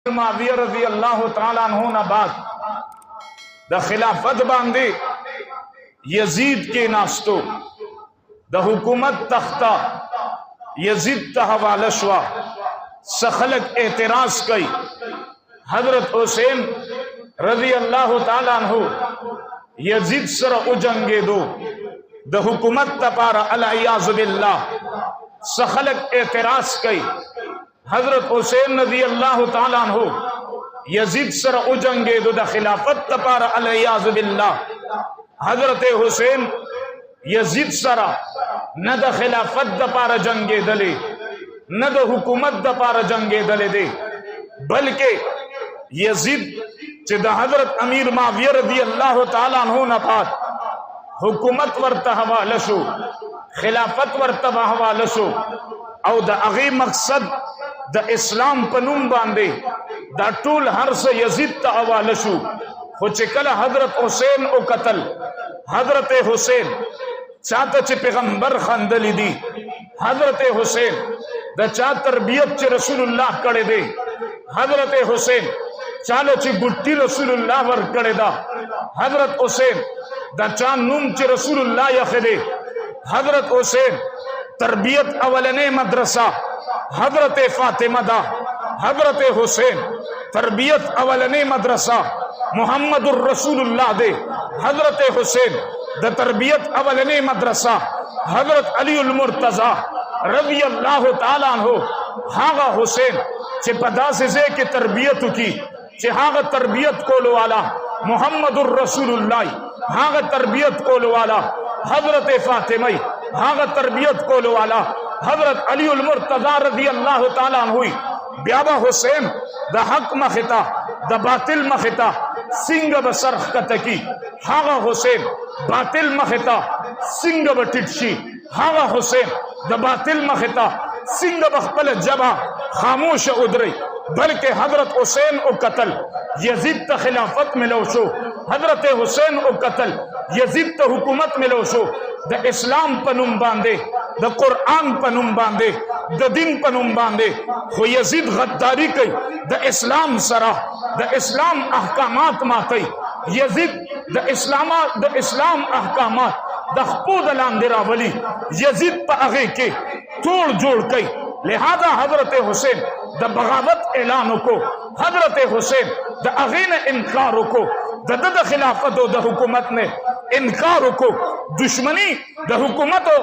معاویہ رضی اللہ تعالی عنہ نہ بعد دا خلافت باندے یزید کے ناستو دا حکومت تختہ یزید تا حوالہ شوا سخلق اعتراض کئی حضرت حسین رضی اللہ تعالی عنہ یزید سر اجنگے دو دا حکومت تا پارا العیاذ باللہ سخلق اعتراض کئی حضرت حسین رضی اللہ تعالیٰ عنہ یزید سر اجنگے دو دا خلافت تپارا العیاذ باللہ حضرت حسین یزید سر نہ دا خلافت تپارا جنگے دلے نہ دا حکومت تپارا جنگے دلے دے بلکہ یزید چہ دا حضرت امیر معاویہ رضی اللہ تعالیٰ عنہ نفات حکومت ورطہ حوالہ شو خلافت ورطہ حوالہ شو او دا اغی مقصد دا اسلام پنوم باندے دا طول ہر سے یزید تا حوالہ شو خو چکل حضرت حسین او قتل حضرت حسین چاہتا چی پیغمبر خندلی دی حضرت حسین دا چاہ تربیت چی رسول اللہ کڑے دے حضرت حسین چالو چی گٹی رسول اللہ ور کڑے دا حضرت حسین دا چاہ نوم چی رسول اللہ یخدے حضرت حسین تربیت اولنے مدرسہ حضرت فاطمہ دا حضرت حسین تربیت اولنے مدرسہ محمد الرسول اللہ دے حضرت حسین دا تربیت اولنے مدرسہ حضرت علی المرتضی رضی اللہ تعالیٰ عنہ ہاغا حسین چھ پدا سے کہ تربیت کی چھ ہاغا تربیت کولو والا محمد الرسول اللہ ہاغا تربیت کولو والا حضرت فاطمہ ہاغا تربیت کولو والا حضرت علی المرتضی رضی اللہ تعالیٰ عنہ بیابا حسین دا حق مختا دا باطل مختا سنگ بسرخ کتکی ہاغا حسین باطل مختا سنگ بٹٹشی ہاغا حسین دا باطل مختا سنگ بخپل جبا خاموش ادری بلکہ حضرت حسین او قتل یزید تا خلافت ملو شو حضرت حسین او قتل یزید تا حکومت ملو شو دا اسلام پنم باندے دا قرآن پنم باندے دا دین پنم باندے خو یزید غداری کئی دا اسلام سرا دا اسلام احکامات ماتی یزید دا اسلام احکامات دا خپو دلان درا ولی یزید پا اغے کے توڑ جوڑ کئی لہذا حضرت حسین دا بغاوت اعلانوں کو حضرت حسین دا اغین انکاروں کو دا خلافت و دا حکومت نے انکاروں کو دشمنی دا حکومت و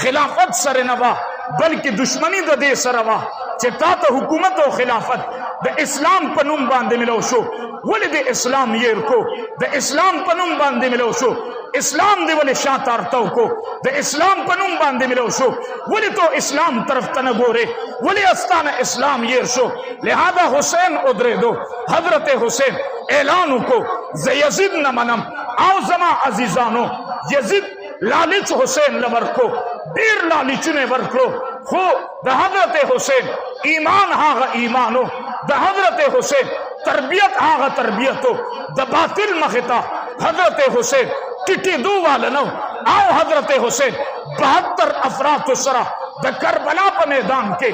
خلافت سر نوا بلکہ دشمنی دا دے سروا چتا تا حکومت و خلافت دا اسلام پنم باندے ملو شو ولی دے اسلام یہ رکو دا اسلام پنم باندے ملو شو اسلام دے ولی شاہتارتاو کو دا اسلام پنم باندے ملو شو ولی تو اسلام طرف تنگورے ولی استان اسلام یہ شو لہذا حسین ادرے دو حضرت حسین اعلانو کو یزید نمنم آو زما عزیزانو یزید لالچ حسین لورکو دیر لالچنے ورکلو خو دا حضرت حسین ایمان ہاغا ایمانو دا حضرت حسین تربیت آغا تربیتو دا باطل مختا حضرت حسین ٹٹی دو والنو آو حضرت حسین 72 افراد سرا دا کربلا پا میدان کے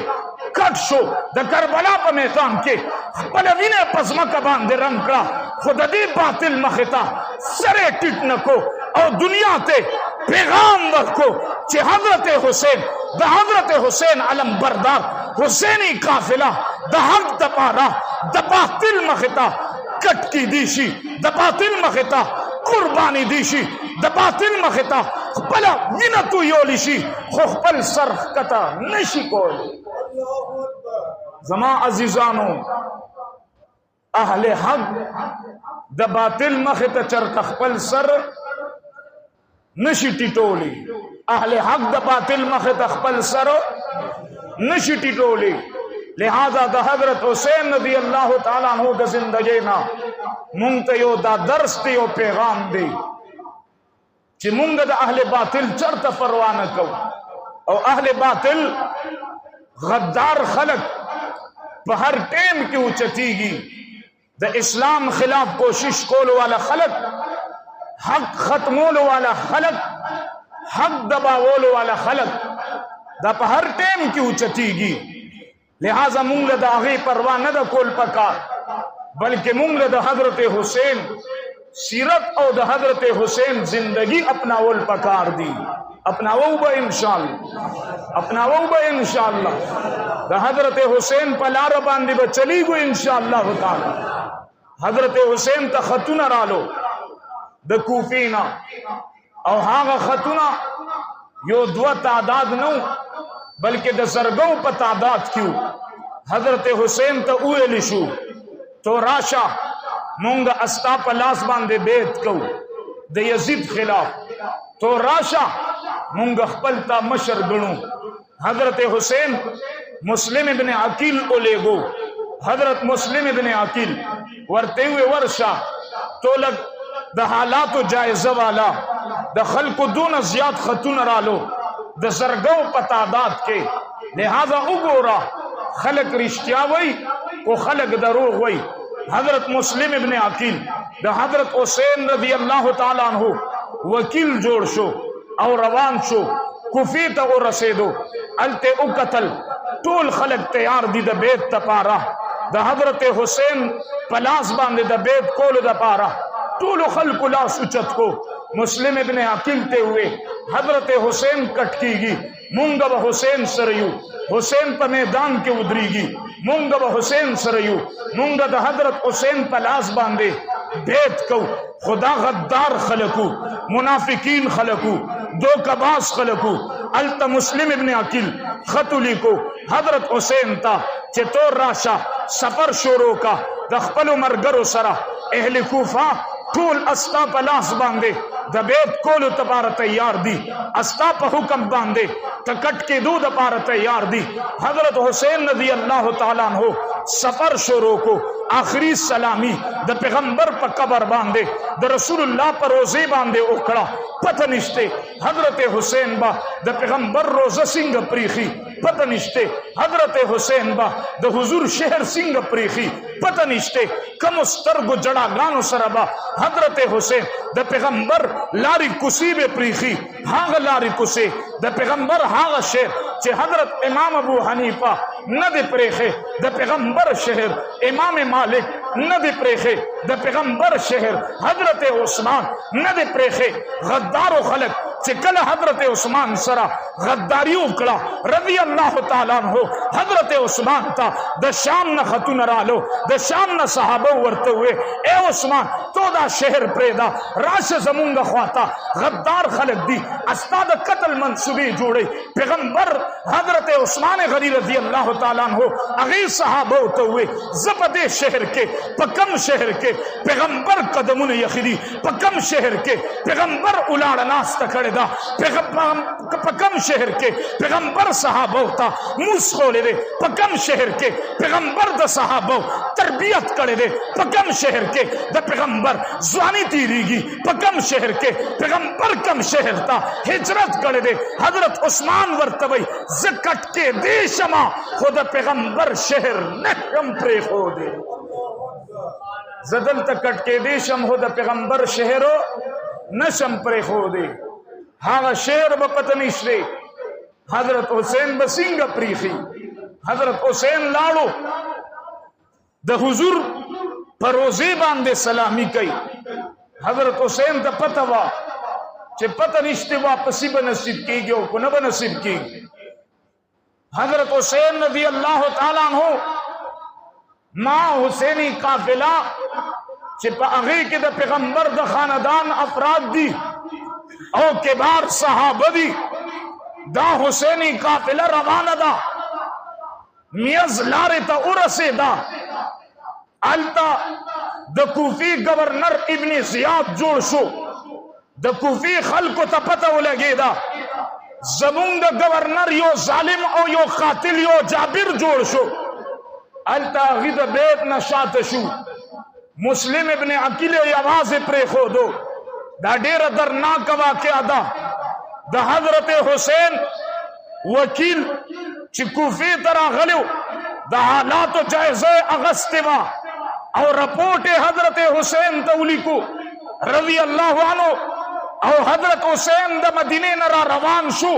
کٹ شو دا کربلا پا میدان کے پلوین پزمک باندے رنگ کرا خود دی باطل مختا سرے ٹٹ نکو اور دنیا تے پیغام رکھو چہ حضرت حسین دا حضرت حسین علم بردار حسینی قافلہ دا حق دپارا دا باطل مختا کٹ کی دیشی دا باطل مختا قربانی دیشی دا باطل مختا بلا منتو یولیشی خوخپل سرخ کتا نشی کولی زمان عزیزانو اہل حق دا باطل مختا چرتخپل سر نشی ٹیٹولی اہل حق دا باطل مختا خپل سر نشی ٹیٹولی لہذا دا حضرت حسین رضی اللہ تعالیٰ عنہ دا زندگینا مونگتا یو دا درس تی یو پیغام دی چی مونگا دا اہل باطل چرتا پروانہ کو او اہل باطل غدار خلق پہ ہر ٹیم کی اچتی گی دا اسلام خلاف کوشش کولو والا خلق حق ختمولو والا خلق حق دباولو والا خلق دا پہ ہر ٹیم کی اچتی گی لہذا مونږ د هغې پروا نه ده کول پکار، بلکې مونږ د حضرت حسین سیرت او د حضرت حسین زندگی اپناول پکار دی. اپناو به انشاءاللہ د حضرت حسین په لار باندې به چلیږو انشاءاللہ تعالی. حضرت حسین ته خطونه رالو د کوفینا، او هغه خطونه یو دوه تعداد نو بلکې د زرګو په تعداد کیو. حضرت حسین ته ویل شو تو راشه مونږ استا په لاس باندې بیعت کو د یزید خلاف، تو راشه مونږ خپل تا مشر ګڼو. حضرت حسین مسلم ابن عقیل اولیگو، حضرت مسلم ابن عقیل ورته وی ورشه تو لگ د حالاتو جائزه والا د خلکو دون زیات خطون رالو د زرګو په تعداد کې، لہذا وګوره خلق رښتیا وای او خلق دروغ وای. حضرت مسلم ابن عقیل د حضرت حسین رضی اللہ تعالی عنہ وکیل جوړ شو او روان شو کوفی ته ورسېدو. الته او قتل ټول خلق تیار دي د بیت تپاره د حضرت حسین پلاس باندې د بیت کول د پاره. ټول خلق لاس اوچت کو. مسلم ابن عقیل ته ہوئے حضرت حسین کټ کیږي، مونږ به حسین سره یو، حسین په میدان کې ودرېږي، مونږ به حسین سره یو، مونږ د حضرت حسین په لاس باندې بیت کو. خدا غدار خلقو، منافقین خلقو، دوکباز خلقو. التا مسلم ابن عقیل خط لیکو حضرت حسین تا چې تو راشه سفر شروع کا د خپلو مرګرو سره. اهل کوفه ټول استا په لاس باندې د بیت کولو لپاره تیار دي، استا په حکم باندې ټکټ کېدو لپاره تیار دي. حضرت حسین رضی اللہ تعالی عنہ سفر شروع کو. آخری سلامی د پیغمبر په قبر باندې د رسول الله پر روزه باندې وکړه. پته نشته حضرت حسین با د پیغمبر روزه څنګه پریخي، پته نشته حضرت حسین با د حضور شهر څنګه پریخي، پته نشته کوم سترګو جړاګانو سره با حضرت حسین د پیغمبر لاری کوسی به پریخي. هغه لاری کوسی د پیغمبر هغه شهر چې حضرت امام ابو حنیفه نه دی پریخه، د پیغمبر شهر امام مالک نه دی پریخه، د پیغمبر شهر حضرت عثمان نه دی پریخه. غدار خلق چې کله حضرت عثمان سره غداری وکړه رضی الله تعالی عنہ، حضرت عثمان ته د شام نه خطون رالو، د شام نه صحابه ورته وې اے عثمان تو دا شهر پرېدا راشه زمونږ خواته. غدار خلق دی استاد قتل منصوبې جوړي. پیغمبر حضرت عثمان غنی رضی الله تعالی عنہ هغه صحابه ته وې زپ دې شهر کې په کم شهر کې پیغمبر قدمونه یخري، په کم شهر کې پیغمبر ولاړ ناس تکړه دا، پیغمبر په کم شهر کې پیغمبر صحابه ته موس خولې دي، په کم شهر کې پیغمبر د صحابه تربیت کړي دي، په کم شهر کې د پیغمبر ځواني تیریږي، په کم شهر کې پیغمبر کم شهر ته هجرت کړي دي. حضرت عثمان ورته وي زه کټ کې دې شمه خو د پیغمبر شهر نشم پرېښودی، زه دلته کټ کې دې شم خو د پیغمبر شهر نشم پرېښودی. هغه شعر به پته نشته حضرت حسین به څنګه پریخي. حضرت حسین لاړو د حضور پر روزه باندې سلامی کوي. حضرت حسین ته پته وا چې پته نشته واپسی به نصیب کیږي او کو نه به نصیب کیږي. حضرت حسین رضی اللہ تعالی عنہ ما حسینی قافلہ چې په هغه کې د پیغمبر د خاندان افراد دي او کبار صحابه دي، دا حسینی قافله روانه ده میز لارې ته ورسېده. الته د کوفی گورنر ابن زیاد جوړ شو. د کوفی خلکو ته پته ولګېده زمونږ د گورنر یو ظالم او یو قاتل یو جابر جوړ شو. الته هغې د بیت نه شاته شو. مسلم ابن عقیل یوازې پرېښودو. دا ډیره درناکه واقعه ده. د حضرت حسین وکیل چې کوفې ته راغلی د حالاتو جایزه اغستې وه او رپورټ حضرت حسین ته ولیکو رضی الله عنه، او حضرت حسین د مدینې نه را روان شو.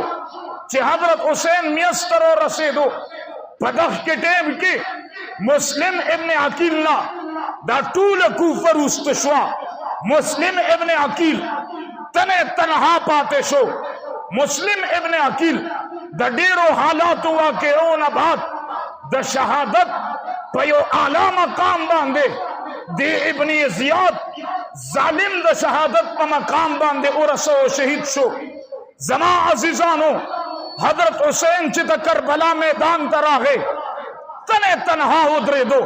چې حضرت حسین میز ته رسېدو पदख के टेम के मुस्लिम इब्न अकील ना दा टूल कूफर उस्तशवा मुस्लिम इब्न अकील तने तनहा पाते शो मुस्लिम इब्न अकील द डेरो हालात हुआ के ओन बात द शहादत पयो आला मकाम बांधे दे इब्न जियाद जालिम द शहादत पर मकाम बांधे और सो शहीद शो जमा अजीजानो हजरत हुसैन चित करबला मैदान तरागे तने तनहा उधरे दो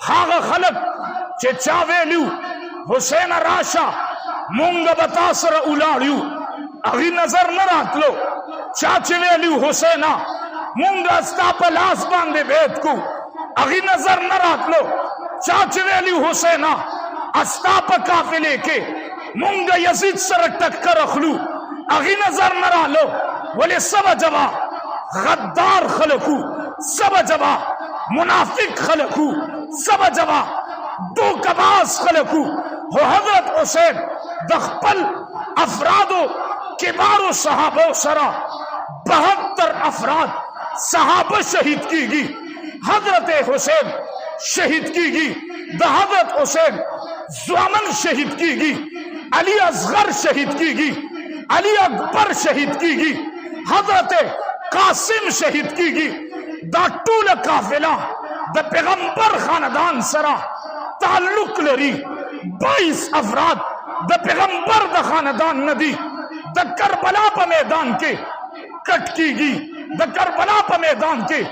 हाग खलक चे चावेलू हुसैन राशा मूंग बतासर उलाड़ू अभी नजर न रख लो चाचवेलू हुसैना मूंग अस्तापलास बांधे भेद को अभी नजर न रख लो चाचवेलू हुसैना अस्ताप काफिले के मूंग यजीद सर टक्कर अखलू अभी नजर न रख लो बोले सब जवा गद्दार खलकू सब जवा मुनाफिक खलकू सब जवा दो कबास खलकू हो हजरत हुसैन दखपल अफरादो किबारो सहाबो सरा 72 अफराद सहाबा शहीद की गई हजरत हुसैन शहीद की गई द हजरत हुसैन ज़ुअमन शहीद की गई अली असगर शहीद की गई अली अकबर शहीद की गई हजरत कासिम शहीद की गई द टूल काफिला द पैगंबर खानदान सरा ताल्लुक लरी 22 अफराद द पैगंबर द खानदान नदी द करबला पर मैदान के कट की गई द करबला पर मैदान के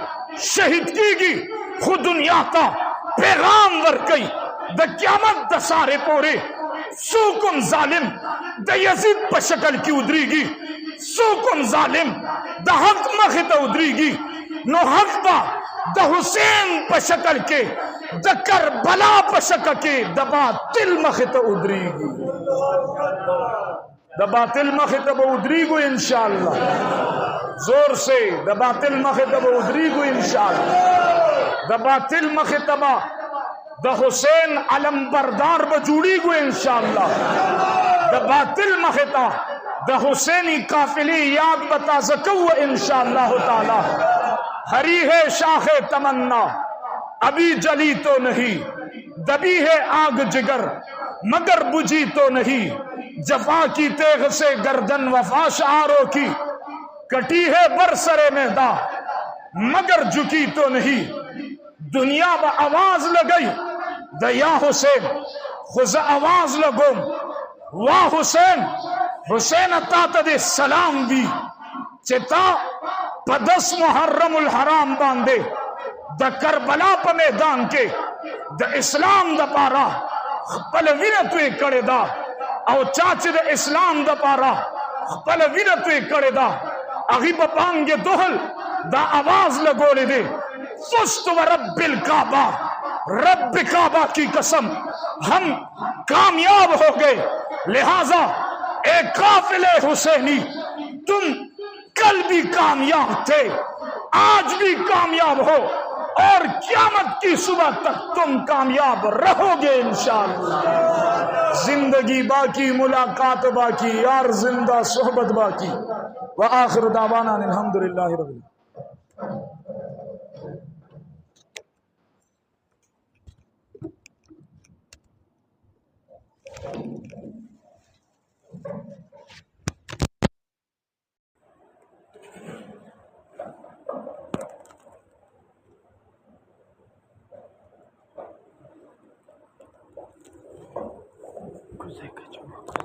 शहीद की गई खुद दुनिया का पैगाम वर्कई द क्यामत द सारे पोरे सूकुम जालिम द यजीद पर शक्ल की उधरीगी सूकुम जालिम द हक मखित उधरीगी नो हक बा द हुसैन पर शक्ल के द करबला पर शक्ल के दबा तिल मखित उधरीगी दबा तिल मखित उधरीगो इंशाअल्लाह जोर से दबा तिल मखित उधरीगो इंशाअल्लाह दबा तिल मखितबा द हुसैन अलम बरदार बजूड़ी गो इंशाअल्लाह द बातिल मखिता द हुसैनी काफिले याद बता सकूँ इंशाअल्लाह ताला हरी है शाखे तमन्ना अभी जली तो नहीं दबी है आग जिगर मगर बुझी तो नहीं जफा की तेग से गर्दन वफा शारों की कटी है बरसरे मैदा मगर झुकी तो नहीं दुनिया ब आवाज लगई दया हुसैन खुद आवाज लगो वाह हुसैन हुसैन अता तदे सलाम दी चिता पदस मुहर्रमुल हराम बांधे द करबला प मैदान के द इस्लाम द पारा पल विनतुए करे दा और चाचे द इस्लाम द पारा पल विनतुए करे दा अगी बपांगे दोहल दा आवाज लगोले दे सुस्त व रब्बिल काबा रब काबा की कसम हम कामयाब हो गए लिहाजा एक काफिले हुसैनी तुम कल भी कामयाब थे आज भी कामयाब हो और क़यामत की सुबह तक तुम कामयाब रहोगे इंशाअल्लाह जिंदगी बाकी मुलाकात बाकी यार जिंदा सोहबत बाकी व आखिर दावाना अल्हम्दुलिल्लाहि रब्बिल Cos'è che c'è?